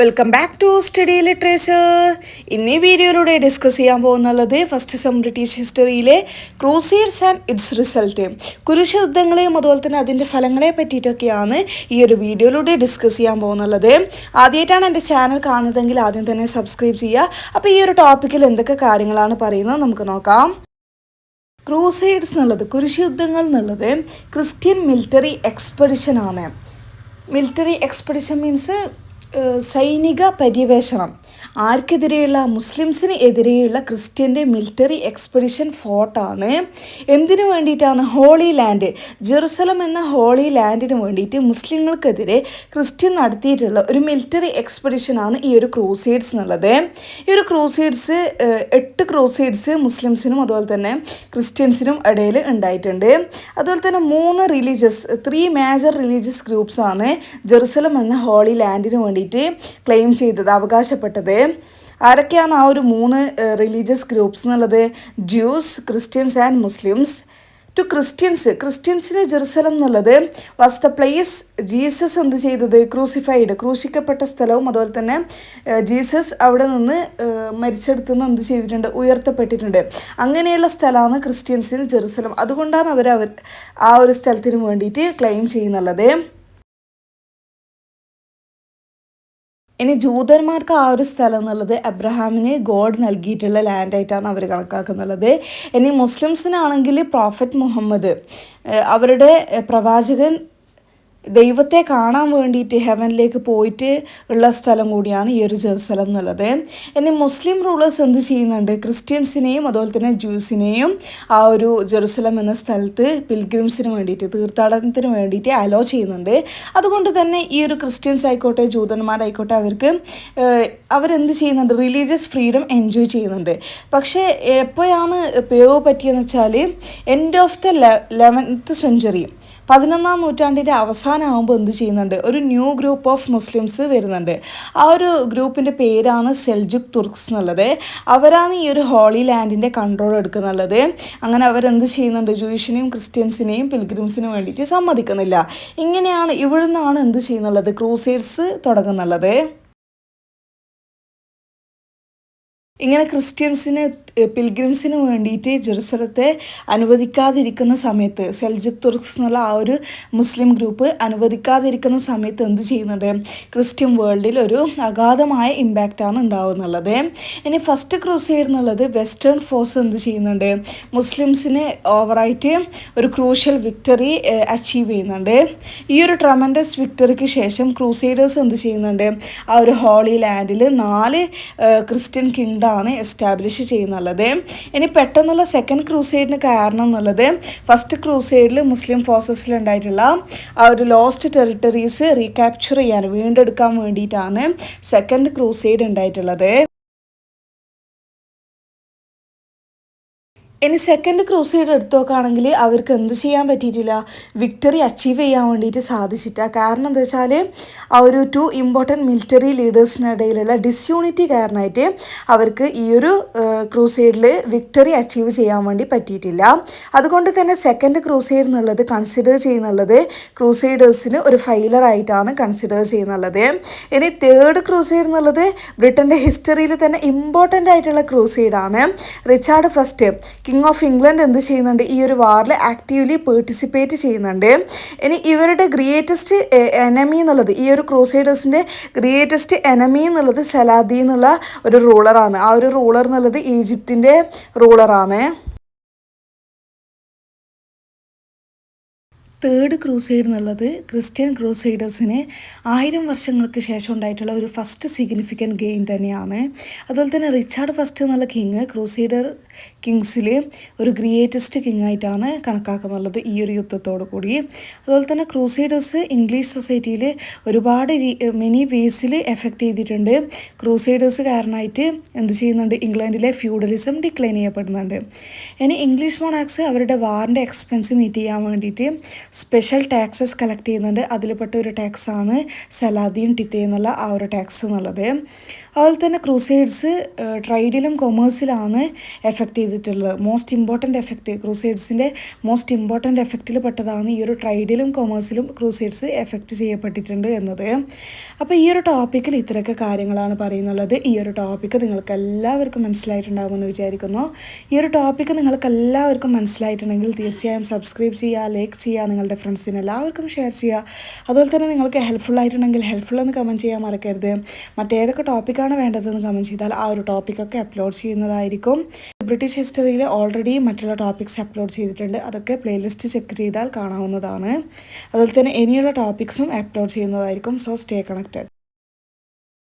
Welcome back to study literature. ഇന്ന് ഈ വീഡിയോയിലൂടെ ഡിസ്കസ് ചെയ്യാൻ പോകുന്നുള്ളത് ഫസ്റ്റ് സം ബ്രിട്ടീഷ് ഹിസ്റ്ററിയിലെ ക്രൂസേഡ്സ് ആൻഡ് ഇറ്റ്സ് റിസൾട്ട്, കുരിശ് യുദ്ധങ്ങളെയും അതുപോലെ തന്നെ അതിൻ്റെ ഫലങ്ങളെ പറ്റിയിട്ടൊക്കെയാണ് ഈ ഒരു വീഡിയോയിലൂടെ ഡിസ്കസ് ചെയ്യാൻ പോകുന്നുള്ളത്. ആദ്യമായിട്ടാണ് എൻ്റെ ചാനൽ കാണുന്നതെങ്കിൽ ആദ്യം തന്നെ സബ്സ്ക്രൈബ് ചെയ്യുക. അപ്പോൾ ഈ ഒരു ടോപ്പിക്കിൽ എന്തൊക്കെ കാര്യങ്ങളാണ് പറയുന്നത് നമുക്ക് നോക്കാം. ക്രൂസേഡ്സ് എന്നുള്ളത്, കുരിശ് യുദ്ധങ്ങൾ എന്നുള്ളത് ക്രിസ്ത്യൻ മിലിറ്ററി എക്സ്പെഡിഷൻ ആണ്. മിലിറ്ററി എക്സ്പെഡിഷൻ മീൻസ് സൈനിക പര്യവേഷണം. ആർക്കെതിരെയുള്ള? മുസ്ലിംസിന് എതിരെയുള്ള ക്രിസ്ത്യൻ്റെ മിലിറ്ററി എക്സ്പെഡിഷൻ ഫോർട്ടാണ്. എന്തിനു വേണ്ടിയിട്ടാണ്? ഹോളി ലാൻഡ്, ജെറുസലം എന്ന ഹോളി ലാൻഡിന് വേണ്ടിയിട്ട് മുസ്ലിങ്ങൾക്കെതിരെ ക്രിസ്ത്യൻ നടത്തിയിട്ടുള്ള ഒരു മിലിറ്ററി എക്സ്പെഡിഷനാണ് ഈ ഒരു ക്രൂസേഡ്സ് എന്നുള്ളത്. ഈ ഒരു ക്രൂസേഡ്സ് 8 ക്രൂസേഡ്സ് മുസ്ലിംസിനും അതുപോലെ തന്നെ ക്രിസ്ത്യൻസിനും ഇടയിൽ ഉണ്ടായിട്ടുണ്ട്. അതുപോലെ തന്നെ 3 മേജർ റിലീജിയസ് ഗ്രൂപ്പ്സാണ് ജെറുസലം എന്ന ഹോളി ലാൻഡിന് വേണ്ടിയിട്ട് ക്ലെയിം ചെയ്തത്, അവകാശപ്പെട്ടത്. ആരൊക്കെയാണ് ആ ഒരു 3 റിലീജിയസ് ഗ്രൂപ്പ്സ് എന്നുള്ളത്? Jews, Christians and Muslims. To ക്രിസ്ത്യൻസിന് ജെറുസലം എന്നുള്ളത് വാസ് ദ പ്ലേസ് ജീസസ് എന്ത് ചെയ്തത്? ക്രൂശിക്കപ്പെട്ട സ്ഥലവും അതുപോലെ തന്നെ ജീസസ് അവിടെ നിന്ന് മരിച്ചെടുത്തുനിന്ന് എന്ത് ചെയ്തിട്ടുണ്ട്? ഉയർത്തപ്പെട്ടിട്ടുണ്ട്. അങ്ങനെയുള്ള സ്ഥലമാണ് ക്രിസ്ത്യൻസിന് ജെറുസലം. അതുകൊണ്ടാണ് അവർ ആ ഒരു സ്ഥലത്തിന് വേണ്ടിയിട്ട് ക്ലെയിം ചെയ്യുന്നുള്ളത്. ഇനി ജൂതന്മാർക്ക് ആ ഒരു സ്ഥലം എന്നുള്ളത് അബ്രഹാമിന് ഗോഡ് നൽകിയിട്ടുള്ള ലാൻഡായിട്ടാണ് അവർ കണക്കാക്കുന്നുള്ളത്. ഇനി മുസ്ലിംസിനാണെങ്കിൽ പ്രോഫറ്റ് മുഹമ്മദ്, അവരുടെ പ്രവാചകൻ ദൈവത്തെ കാണാൻ വേണ്ടിയിട്ട് ഹെവനിലേക്ക് പോയിട്ട് ഉള്ള സ്ഥലം കൂടിയാണ് ഈ ഒരു ജെറുസലം എന്നുള്ളത്. ഇനി മുസ്ലിം റൂളേഴ്സ് എന്ത് ചെയ്യുന്നുണ്ട്? ക്രിസ്ത്യൻസിനെയും അതുപോലെ തന്നെ ജ്യൂസിനെയും ആ ഒരു ജെറുസലം എന്ന സ്ഥലത്ത് പിൽഗ്രിംസിന് വേണ്ടിയിട്ട്, തീർത്ഥാടനത്തിന് വേണ്ടിയിട്ട് അലോ ചെയ്യുന്നുണ്ട്. അതുകൊണ്ട് തന്നെ ഈ ഒരു ക്രിസ്ത്യൻസ് ആയിക്കോട്ടെ ജൂതന്മാരായിക്കോട്ടെ അവരെന്ത് ചെയ്യുന്നുണ്ട്? റിലീജിയസ് ഫ്രീഡം എൻജോയ് ചെയ്യുന്നുണ്ട്. പക്ഷേ എപ്പോഴാണ് പിഴവ് പറ്റിയെന്ന് വെച്ചാൽ end of the 11th century, 11ാം നൂറ്റാണ്ടിൻ്റെ അവസാനമാകുമ്പോൾ എന്ത് ചെയ്യുന്നുണ്ട്? ഒരു ന്യൂ ഗ്രൂപ്പ് ഓഫ് മുസ്ലിംസ് വരുന്നുണ്ട്. ആ ഒരു ഗ്രൂപ്പിൻ്റെ പേരാണ് സെൽജുക് തുർക്സ് എന്നുള്ളത്. അവരാണ് ഈ ഒരു ഹോളി ലാൻഡിൻ്റെ കൺട്രോൾ എടുക്കുന്നുള്ളത്. അങ്ങനെ അവരെന്ത് ചെയ്യുന്നുണ്ട്? ജൂയിഷിനെയും ക്രിസ്ത്യൻസിനെയും പിൽഗ്രിംസിനും വേണ്ടിയിട്ട് സമ്മതിക്കുന്നില്ല. ഇങ്ങനെയാണ്, ഇവിടെ നിന്നാണ് എന്ത് ചെയ്യുന്നുള്ളത്? ക്രൂസേഡ്സ് തുടങ്ങുന്നുള്ളത്. ഇങ്ങനെ ക്രിസ്ത്യൻസിന് പിൽഗ്രിംസിന് വേണ്ടിയിട്ട് ജെറുസലത്തെ അനുവദിക്കാതിരിക്കുന്ന സമയത്ത്, സെൽജുക് തുർക്സ് എന്നുള്ള ആ ഒരു മുസ്ലിം ഗ്രൂപ്പ് അനുവദിക്കാതിരിക്കുന്ന സമയത്ത് എന്ത് ചെയ്യുന്നുണ്ട്? ക്രിസ്ത്യൻ വേൾഡിൽ ഒരു അഗാധമായ ഇമ്പാക്റ്റാണ് ഉണ്ടാവുന്നുള്ളത്. ഇനി ഫസ്റ്റ് ക്രൂസേഡ് എന്നുള്ളത് വെസ്റ്റേൺ ഫോഴ്സ് എന്ത് ചെയ്യുന്നുണ്ട്? മുസ്ലിംസിന് ഓവറായിട്ട് ഒരു ക്രൂഷ്യൽ വിക്ടറി അച്ചീവ് ചെയ്യുന്നുണ്ട്. ഈ ഒരു ട്രമൻഡസ് വിക്ടറിക്ക് ശേഷം ക്രൂസേഡേഴ്സ് എന്ത് ചെയ്യുന്നുണ്ട്? ആ ഒരു ഹോളി ലാൻഡിൽ 4 ക്രിസ്ത്യൻ കിങ്ഡമാണ് എസ്റ്റാബ്ലിഷ് ചെയ്യുന്നുള്ളത്. ഇനി പെട്ടെന്നുള്ള സെക്കൻഡ് ക്രൂസേഡിന് കാരണം എന്നുള്ളത് ഫസ്റ്റ് ക്രൂസേഡിൽ മുസ്ലിം ഫോഴ്സസിൽ ഉണ്ടായിട്ടുള്ള ആ ഒരു ലോസ്റ്റ് ടെറിട്ടറീസ് റീക്യാപ്ചർ ചെയ്യാൻ, വീണ്ടെടുക്കാൻ വേണ്ടിയിട്ടാണ് സെക്കൻഡ് ക്രൂസേഡ് ഉണ്ടായിട്ടുള്ളത്. ഇനി സെക്കൻഡ് ക്രൂസേഡ് എടുത്തു നോക്കുകയാണെങ്കിൽ അവർക്ക് എന്ത് ചെയ്യാൻ പറ്റിയിട്ടില്ല? വിക്ടറി അച്ചീവ് ചെയ്യാൻ വേണ്ടിയിട്ട് സാധിച്ചിട്ടില്ല. കാരണം എന്താ വെച്ചാൽ ആ ഒരു 2 ഇമ്പോർട്ടൻറ്റ് മിലിറ്ററി ലീഡേഴ്സിനിടയിലുള്ള ഡിസ്യൂണിറ്റി കാരണമായിട്ട് അവർക്ക് ഈ ഒരു ക്രൂസേഡിൽ വിക്ടറി അച്ചീവ് ചെയ്യാൻ വേണ്ടി പറ്റിയിട്ടില്ല. അതുകൊണ്ട് തന്നെ സെക്കൻഡ് ക്രൂസേഡ് എന്നുള്ളത് കൺസിഡർ ചെയ്യുന്നുള്ളത് ക്രൂസേഡേഴ്സിന് ഒരു ഫെയിലറായിട്ടാണ് കൺസിഡർ ചെയ്യുന്നുള്ളത്. ഇനി തേർഡ് ക്രൂസേഡ് എന്നുള്ളത് ബ്രിട്ടൻ്റെ ഹിസ്റ്ററിയിൽ തന്നെ ഇമ്പോർട്ടൻ്റ് ആയിട്ടുള്ള ക്രൂസേഡാണ്. Richard first, king of England, എന്ത് ചെയ്യുന്നുണ്ട്? ഈ ഒരു വാറിൽ ആക്റ്റീവ്ലി പാർട്ടിസിപ്പേറ്റ് ചെയ്യുന്നുണ്ട്. ഇനി ഇവരുടെ ഗ്രേറ്റസ്റ്റ് എനമി എന്നുള്ളത്, ഈ ഒരു ക്രൂസേഡേഴ്സിൻ്റെ ഗ്രേറ്റസ്റ്റ് എനമി എന്നുള്ളത് സലാദീൻ എന്നുള്ള ഒരു റൂളറാണ്. ആ ഒരു റൂളർ എന്നുള്ളത് ഈജിപ്തിൻ്റെ റൂളറാണ്. തേർഡ് ക്രൂസൈഡ് എന്നുള്ളത് ക്രിസ്ത്യൻ ക്രൂസൈഡേഴ്സിന് 1000 വർഷങ്ങൾക്ക് ശേഷം ഉണ്ടായിട്ടുള്ള ഒരു ഫസ്റ്റ് സിഗ്നിഫിക്കൻറ്റ് ഗെയിൻ തന്നെയാണ്. അതുപോലെ തന്നെ റിച്ചാർഡ് ഫസ്റ്റ് എന്നുള്ള കിങ് ക്രൂസൈഡർ കിങ്സിൽ ഒരു ഗ്രേറ്റസ്റ്റ് കിങ് ആയിട്ടാണ് കണക്കാക്കുന്നുള്ളത് ഈ ഒരു യുദ്ധത്തോടു കൂടി. അതുപോലെ തന്നെ ക്രൂസൈഡേഴ്സ് ഇംഗ്ലീഷ് സൊസൈറ്റിയിൽ ഒരുപാട് മെനി വേസിൽ എഫക്റ്റ് ചെയ്തിട്ടുണ്ട്. ക്രൂസൈഡേഴ്സ് കാരണമായിട്ട് എന്ത് ചെയ്യുന്നുണ്ട്? ഇംഗ്ലണ്ടിലെ ഫ്യൂഡലിസം ഡിക്ലൈൻ ചെയ്യപ്പെടുന്നുണ്ട്. ഇനി ഇംഗ്ലീഷ് മൊണാക്സ് അവരുടെ വാറിൻ്റെ എക്സ്പെൻസ് മീറ്റ് ചെയ്യാൻ വേണ്ടിയിട്ട് സ്പെഷ്യൽ ടാക്സസ് കളക്ട് ചെയ്യുന്നുണ്ട്. അതിൽപ്പെട്ട ഒരു ടാക്സാണ് സലാദീൻ ടിത്തെ എന്നുള്ള ആ ഒരു ടാക്സ് എന്നുള്ളത്. അതുപോലെ തന്നെ ക്രൂസൈഡ്സ് ട്രേഡിലും കൊമേഴ്സിലാണ് എഫക്റ്റ് ചെയ്തിട്ടുള്ളത്. ക്രൂസൈഡ്സിൻ്റെ മോസ്റ്റ് ഇമ്പോർട്ടൻ്റ് എഫക്റ്റിൽ പെട്ടതാണ് ഈ ഒരു ട്രേഡിലും കൊമേഴ്സിലും ക്രൂസൈഡ്സ് എഫക്റ്റ് ചെയ്യപ്പെട്ടിട്ടുണ്ട് എന്നത്. അപ്പോൾ ഈ ഒരു ടോപ്പിക്കിൽ ഇത്രയൊക്കെ കാര്യങ്ങളാണ് പറയുന്നുള്ളത്. ഈ ഒരു ടോപ്പിക്ക് നിങ്ങൾക്ക് എല്ലാവർക്കും മനസ്സിലായിട്ടുണ്ടാകുമെന്ന് വിചാരിക്കുന്നു. ഈ ഒരു ടോപ്പിക്ക് നിങ്ങൾക്ക് എല്ലാവർക്കും മനസ്സിലായിട്ടുണ്ടെങ്കിൽ തീർച്ചയായും സബ്സ്ക്രൈബ് ചെയ്യുക, ലൈക്ക് ചെയ്യുക, നിങ്ങളുടെ ഫ്രണ്ട്സിന് എല്ലാവർക്കും ഷെയർ ചെയ്യുക. അതുപോലെ തന്നെ നിങ്ങൾക്ക് ഹെൽപ്ഫുൾ ആയിട്ടുണ്ടെങ്കിൽ ഹെൽപ്ഫുൾ എന്ന് കമൻറ്റ് ചെയ്യാൻ മറക്കരുത്. മറ്റേതൊക്കെ ടോപ്പിക്കാണ് വേണ്ടതെന്ന് കമൻറ്റ് ചെയ്താൽ ആ ഒരു ടോപ്പിക്കൊക്കെ അപ്ലോഡ് ചെയ്യുന്നതായിരിക്കും. ബ്രിട്ടീഷ് ഹിസ്റ്ററിയിൽ ഓൾറെഡി മറ്റുള്ള ടോപ്പിക്സ് അപ്ലോഡ് ചെയ്തിട്ടുണ്ട്. അതൊക്കെ പ്ലേലിസ്റ്റ് ചെക്ക് ചെയ്താൽ കാണാവുന്നതാണ്. അതുപോലെ തന്നെ ഇനിയുള്ള ടോപ്പിക്സും അപ്ലോഡ് ചെയ്യുന്നതായിരിക്കും. So stay connected.